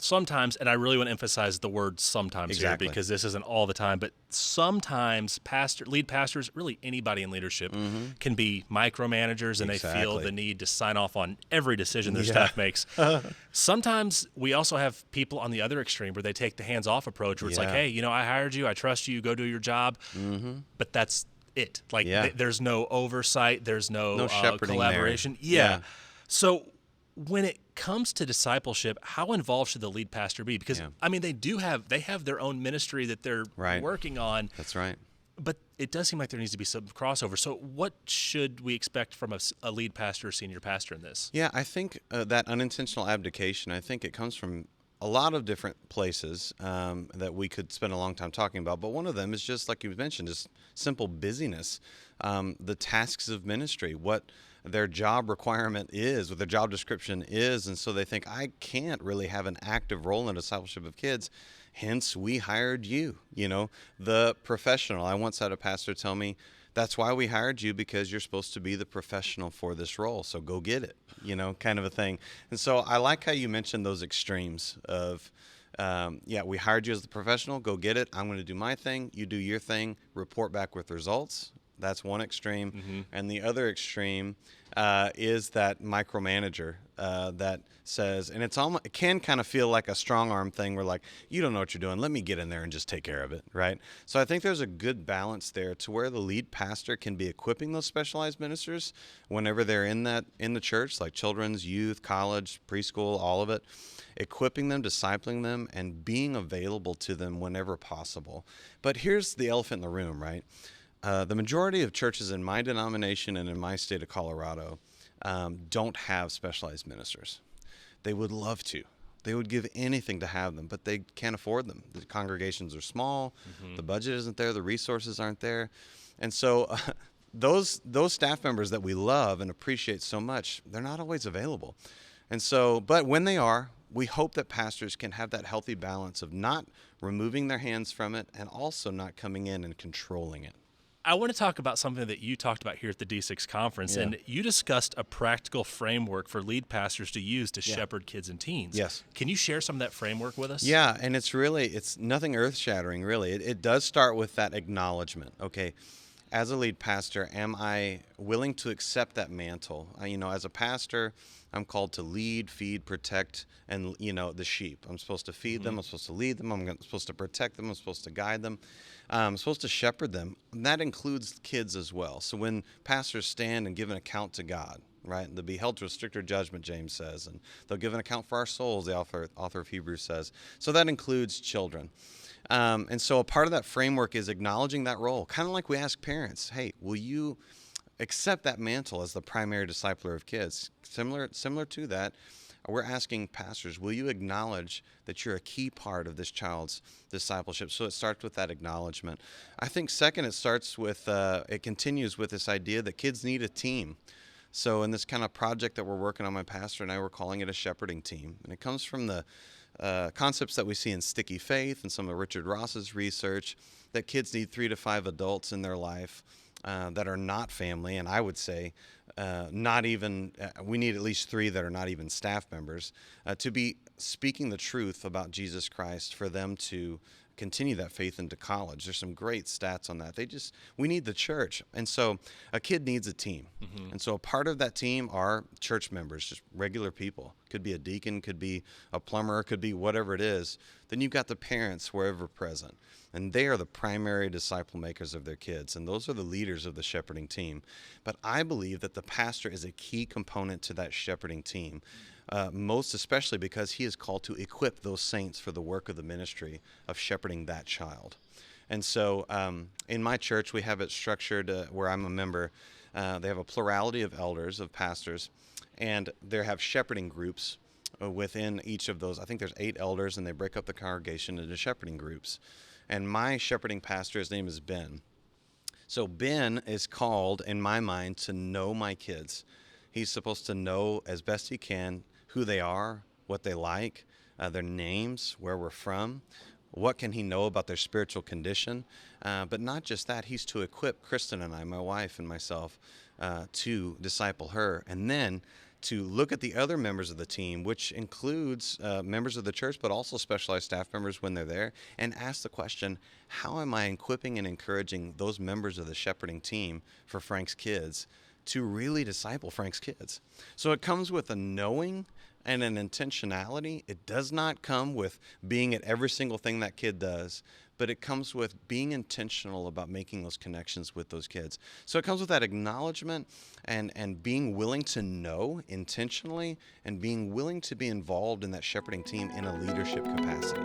sometimes, and I really want to emphasize the word sometimes Exactly. here because this isn't all the time, but sometimes lead pastors, really anybody in leadership, can be micromanagers and they feel Exactly. the need to sign off on every decision their Yeah. staff makes. Sometimes we also have people on the other extreme where they take the hands-off approach where it's like, Yeah. hey, I hired you, I trust you, go do your job, but that's it. Like Yeah. there's no oversight, there's No no shepherding there. collaboration. Yeah. So when it comes to discipleship, how involved should the lead pastor be? Because Yeah. I mean, they have their own ministry that they're Right. working on, That's right. but it does seem like there needs to be some crossover. So what should we expect from a lead pastor or senior pastor in this? Yeah, I think that unintentional abdication, I think it comes from a lot of different places that we could spend a long time talking about. But one of them is just, like you mentioned, just simple busyness, the tasks of ministry, what their job requirement is, what their job description is. And so they think, I can't really have an active role in discipleship of kids. Hence, we hired you, the professional. I once had a pastor tell me, that's why we hired you, because you're supposed to be the professional for this role. So go get it, kind of a thing. And so I like how you mentioned those extremes of, we hired you as the professional, go get it. I'm going to do my thing. You do your thing, report back with results. That's one extreme. Mm-hmm. And the other extreme is that micromanager that says, and it can kind of feel like a strong arm thing where like, you don't know what you're doing. Let me get in there and just take care of it, right? So I think there's a good balance there to where the lead pastor can be equipping those specialized ministers whenever they're in the church, like children's, youth, college, preschool, all of it, equipping them, discipling them, and being available to them whenever possible. But here's the elephant in the room, right? The majority of churches in my denomination and in my state of Colorado don't have specialized ministers. They would love to. They would give anything to have them, but they can't afford them. The congregations are small. Mm-hmm. The budget isn't there. The resources aren't there. And so those staff members that we love and appreciate so much, they're not always available. And so, but when they are, we hope that pastors can have that healthy balance of not removing their hands from it and also not coming in and controlling it. I want to talk about something that you talked about here at the D6 conference, and you discussed a practical framework for lead pastors to use to shepherd kids and teens. Yes. Can you share some of that framework with us? Yeah, and it's nothing earth-shattering, really. It does start with that acknowledgement. Okay, as a lead pastor, am I willing to accept that mantle? As a pastor, I'm called to lead, feed, protect, and, the sheep. I'm supposed to feed them. I'm supposed to lead them. I'm supposed to protect them. I'm supposed to guide them. I'm supposed to shepherd them. And that includes kids as well. So when pastors stand and give an account to God, right, they'll be held to a stricter judgment, James says, and they'll give an account for our souls, the author of Hebrews says. So that includes children. And so a part of that framework is acknowledging that role, kind of like we ask parents, hey, will you accept that mantle as the primary discipler of kids? Similar to that, we're asking pastors, will you acknowledge that you're a key part of this child's discipleship? So it starts with that acknowledgement. I think second, it continues with this idea that kids need a team. So in this kind of project that we're working on, my pastor and I, we're calling it a shepherding team. And it comes from the concepts that we see in Sticky Faith and some of Richard Ross's research, that kids need 3 to 5 adults in their life that are not family, and I would say we need at least 3 that are not even staff members to be speaking the truth about Jesus Christ for them to continue that faith into college. There's some great stats on that. We need the church. And so a kid needs a team. Mm-hmm. And so a part of that team are church members, just regular people. Could be a deacon, could be a plumber, could be whatever it is. Then you've got the parents wherever present. And they are the primary disciple makers of their kids. And those are the leaders of the shepherding team. But I believe that the pastor is a key component to that shepherding team. Most especially because he is called to equip those saints for the work of the ministry of shepherding that child. And so in my church, we have it structured where I'm a member. They have a plurality of elders, of pastors, and they have shepherding groups within each of those. I think there's 8 elders, and they break up the congregation into shepherding groups. And my shepherding pastor, his name is Ben. So Ben is called, in my mind, to know my kids. He's supposed to know as best he can who they are, what they like, their names, where we're from, what can he know about their spiritual condition. But not just that, he's to equip Kristen and I, my wife and myself, to disciple her, and then to look at the other members of the team, which includes members of the church, but also specialized staff members when they're there, and ask the question, how am I equipping and encouraging those members of the shepherding team for Frank's kids to really disciple Frank's kids? So it comes with a knowing and an intentionality. It does not come with being at every single thing that kid does, but it comes with being intentional about making those connections with those kids. So it comes with that acknowledgement and being willing to know intentionally and being willing to be involved in that shepherding team in a leadership capacity.